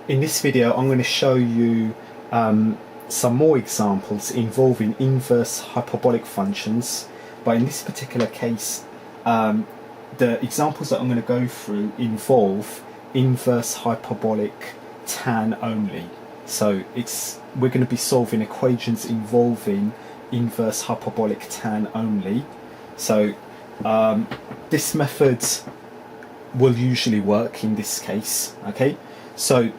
In this video I'm going to show you some more examples involving inverse hyperbolic functions, but in this particular case the examples that I'm going to go through involve inverse hyperbolic tan only. So we're going to be solving equations involving inverse hyperbolic tan only. So this method will usually work in this case. Okay, so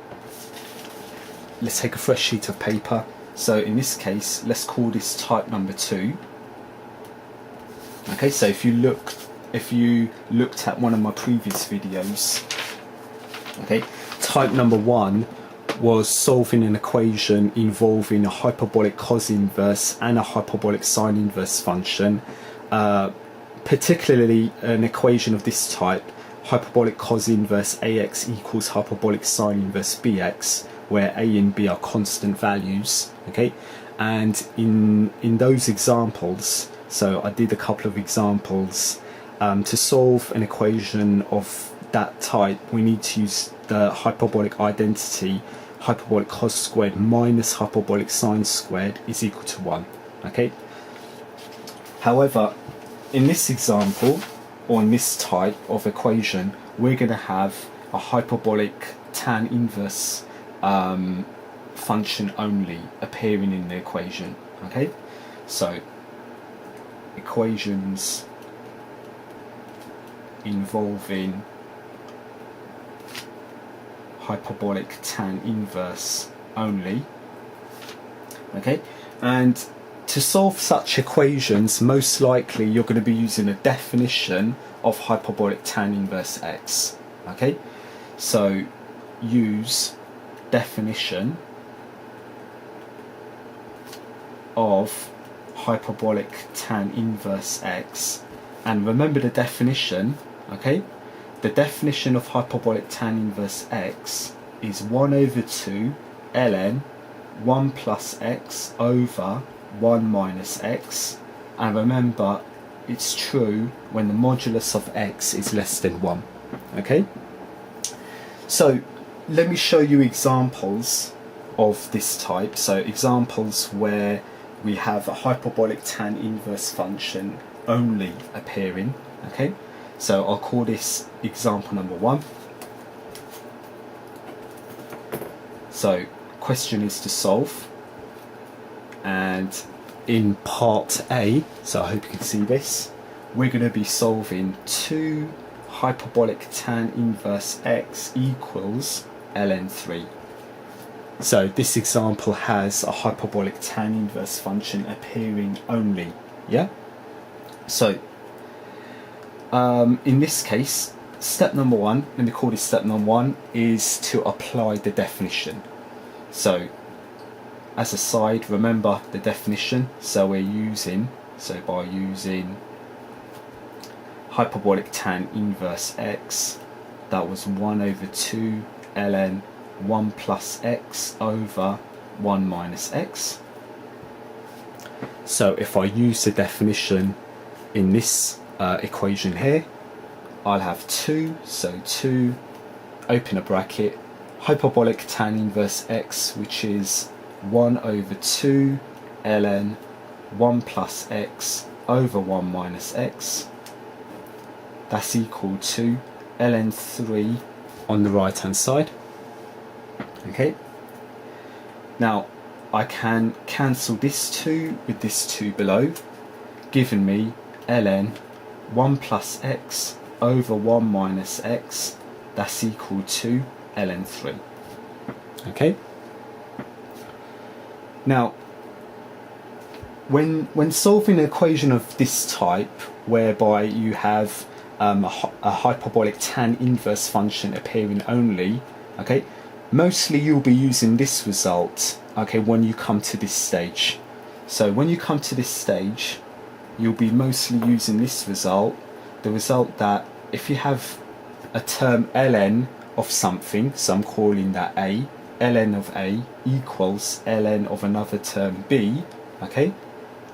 let's take a fresh sheet of paper. So in this case, let's call this type number 2. Okay, so if you looked at one of my previous videos, okay, type number 1 was solving an equation involving a hyperbolic cos inverse and a hyperbolic sine inverse function, particularly an equation of this type, hyperbolic cos inverse ax equals hyperbolic sine inverse bx, where a and b are constant values. Okay, and in those examples, so I did a couple of examples. To solve an equation of that type, we need to use the hyperbolic identity, hyperbolic cos squared minus hyperbolic sine squared is equal to 1. Okay. However, in this example, or in this type of equation, we're going to have a hyperbolic tan inverse function only appearing in the equation. Okay, so equations involving hyperbolic tan inverse only. Okay, and to solve such equations, most likely you're going to be using a definition of hyperbolic tan inverse x. Okay, so use definition of hyperbolic tan inverse x, and remember the definition. Okay, the definition of hyperbolic tan inverse x is 1 over 2 ln 1 plus x over 1 minus x, and remember it's true when the modulus of x is less than 1. Okay, so let me show you examples of this type. So examples where we have a hyperbolic tan inverse function only appearing. Okay, so I'll call this example number 1. So question is to solve, and in part A, so I hope you can see this, we're going to be solving 2 hyperbolic tan inverse x equals ln 3. So this example has a hyperbolic tan inverse function appearing only. Yeah, so in this case, step number 1, let me call this step number 1, is to apply the definition. So as a side, remember the definition. So by using hyperbolic tan inverse x, that was 1 over 2 ln 1 plus x over 1 minus x. So if I use the definition in this equation here, I'll have 2, so 2, open a bracket, hyperbolic tan inverse x, which is 1 over 2 ln 1 plus x over 1 minus x, that's equal to ln 3 on the right hand side. Okay, now I can cancel this 2 with this 2 below, giving me ln 1 plus x over 1 minus x, that's equal to ln 3. Okay, now when solving an equation of this type, whereby you have a hyperbolic tan inverse function appearing only, okay, mostly you'll be using this result, okay, when you come to this stage. So when you come to this stage, you'll be mostly using this result, the result that if you have a term ln of something, so I'm calling that a, ln of a equals ln of another term b, okay,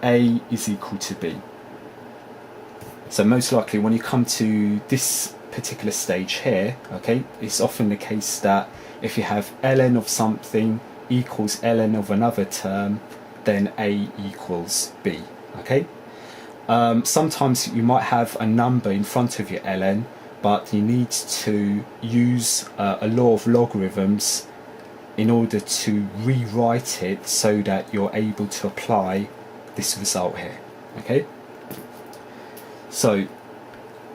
a is equal to b. So most likely when you come to this particular stage here, okay, it's often the case that if you have ln of something equals ln of another term, then a equals b, okay. Sometimes you might have a number in front of your ln, but you need to use a law of logarithms in order to rewrite it so that you're able to apply this result here, okay. So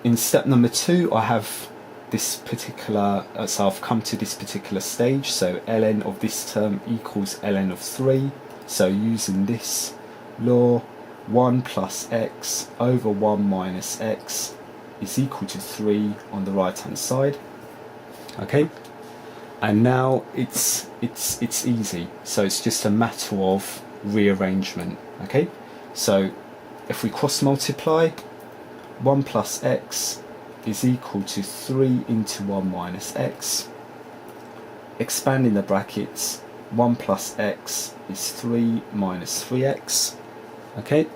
in step number 2, I have this particular, so I've come to this particular stage, so ln of this term equals ln of 3, so using this law, 1 plus x over 1 minus x is equal to 3 on the right hand side, okay. And now it's easy, so it's just a matter of rearrangement, okay. So if we cross multiply, 1 plus x is equal to 3 into 1 minus x. Expanding the brackets, 1 plus x is 3 minus 3x, okay.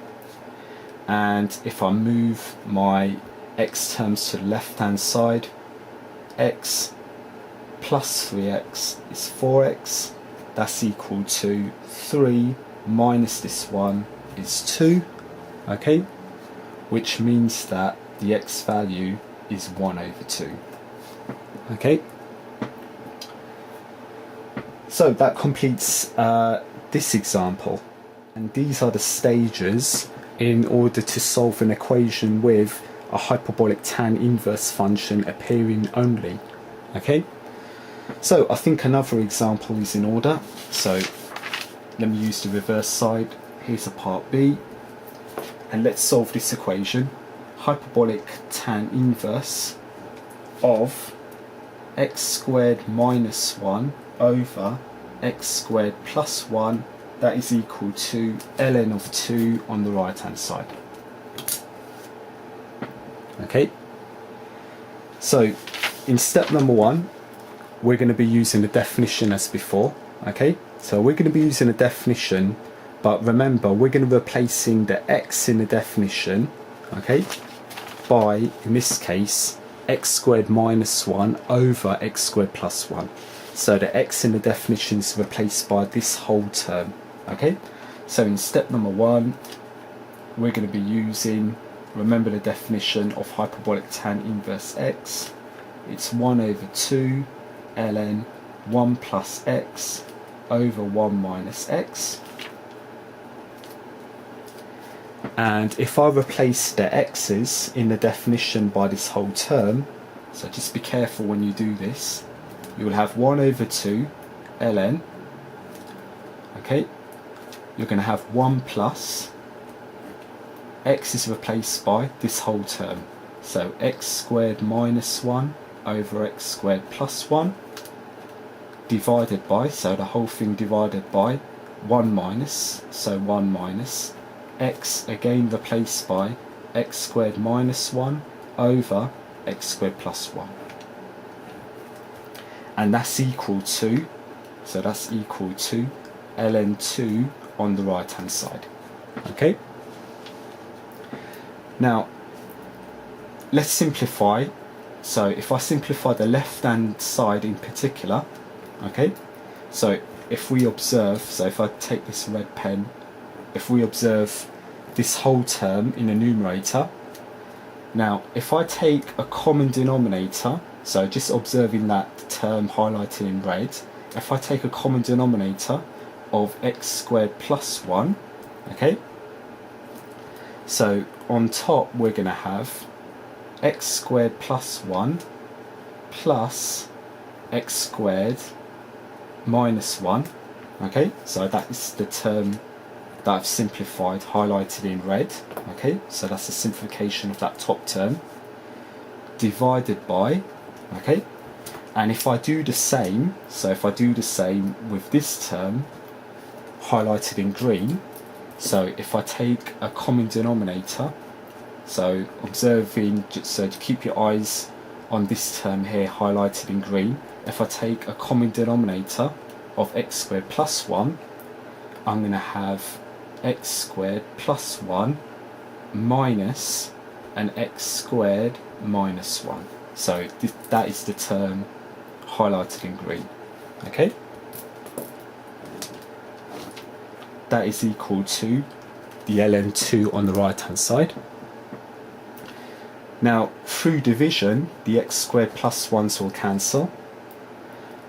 And if I move my x terms to the left hand side, x plus 3x is 4x, that's equal to 3 minus this one is 2, okay, which means that the x value is 1 over 2, okay. So that completes this example, and these are the stages in order to solve an equation with a hyperbolic tan inverse function appearing only, okay. So I think another example is in order, so let me use the reverse side. Here's a part B, and let's solve this equation. Hyperbolic tan inverse of x squared minus 1 over x squared plus 1, that is equal to ln of 2 on the right hand side, okay. So in step number 1, we're going to be using the definition as before, okay. So we're going to be using a definition, but remember we're going to be replacing the x in the definition, okay, by, in this case, x squared minus 1 over x squared plus 1. So the x in the definition is replaced by this whole term, okay. So in step number 1, we're going to be using, remember the definition of hyperbolic tan inverse x, it's 1 over 2 ln 1 plus x over 1 minus x. And if I replace the x's in the definition by this whole term, so just be careful when you do this, you will have 1 over 2 ln, okay, you're going to have 1 plus, x is replaced by this whole term, so x squared minus 1 over x squared plus 1, divided by, so the whole thing divided by 1 minus, so 1 minus, x again replaced by x squared minus 1 over x squared plus 1. And that's equal to, so that's equal to ln 2 on the right hand side, okay. Now let's simplify. So if I simplify the left hand side in particular, okay, so if we observe, so if I take this red pen, if we observe this whole term in the numerator, now if I take a common denominator, so just observing that term highlighted in red, if I take a common denominator of x squared plus 1, okay, so on top we're going to have x squared plus 1 plus x squared minus 1, okay, so that is the term that I've simplified, highlighted in red, okay, so that's a simplification of that top term, divided by, okay, and if I do the same, so if I do the same with this term highlighted in green, so if I take a common denominator, so observing, so to keep your eyes on this term here highlighted in green, if I take a common denominator of x squared plus 1, I'm going to have x squared plus 1 minus an x squared minus 1. So that is the term highlighted in green. Okay, that is equal to the ln2 on the right hand side. Now through division, the x squared plus 1's will cancel,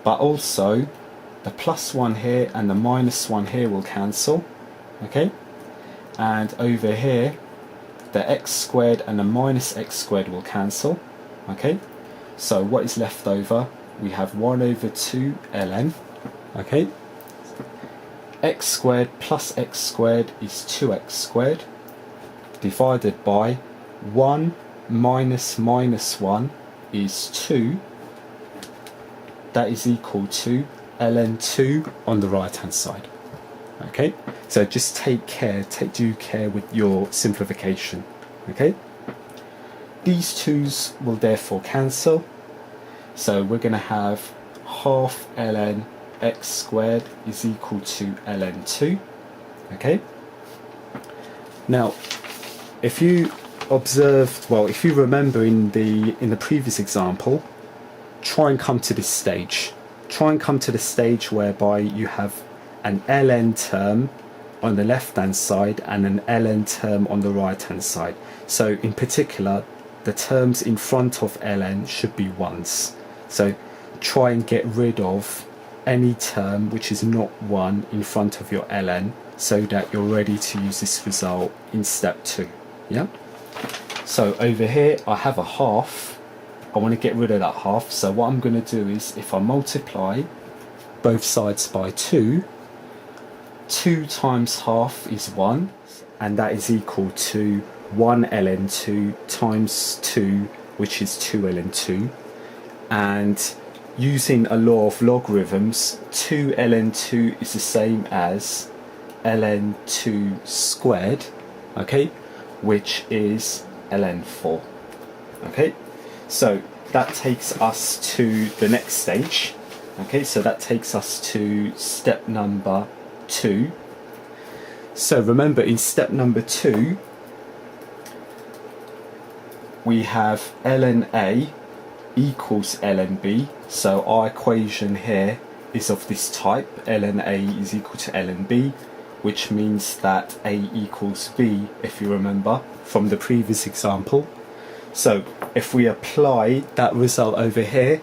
but also the plus 1 here and the minus 1 here will cancel. Okay, and over here the x squared and the minus x squared will cancel. Okay, so what is left over? We have 1 over 2 ln. Okay, x squared plus x squared is 2x squared divided by 1 minus minus 1 is 2. That is equal to ln2 on the right hand side. Okay, so just take care, do care with your simplification. Okay, these 2's will therefore cancel, so we're going to have half ln x squared is equal to ln2. Okay, now if you observed, well, if you remember in the previous example, try and come to this stage. Try and come to the stage whereby you have an ln term on the left hand side and an ln term on the right hand side. So in particular, the terms in front of ln should be 1's. So try and get rid of any term which is not 1 in front of your ln, so that you're ready to use this result in step 2. Yeah. So over here I have a half. I want to get rid of that half, so what I'm going to do is, if I multiply both sides by 2, 2 times half is 1, and that is equal to 1 ln2 times 2, which is 2 ln2. And using a law of logarithms, 2 ln2 is the same as ln2 squared, okay, which is ln4. Okay, so that takes us to the next stage. Okay, so that takes us to step number 2. So remember, in step number 2 we have ln A equals ln B. So our equation here is of this type: ln A is equal to ln B, which means that A equals B, if you remember from the previous example. So if we apply that result over here,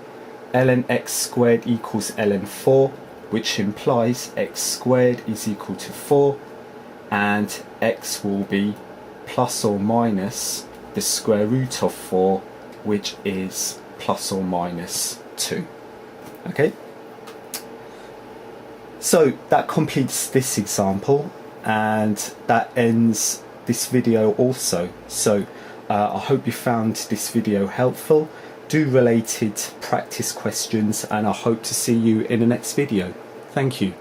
ln x squared equals ln4, which implies x squared is equal to 4, and x will be plus or minus the square root of 4, which is plus or minus 2. Okay, so that completes this example, and that ends this video also. So I hope you found this video helpful. Do related practice questions, and I hope to see you in the next video. Thank you.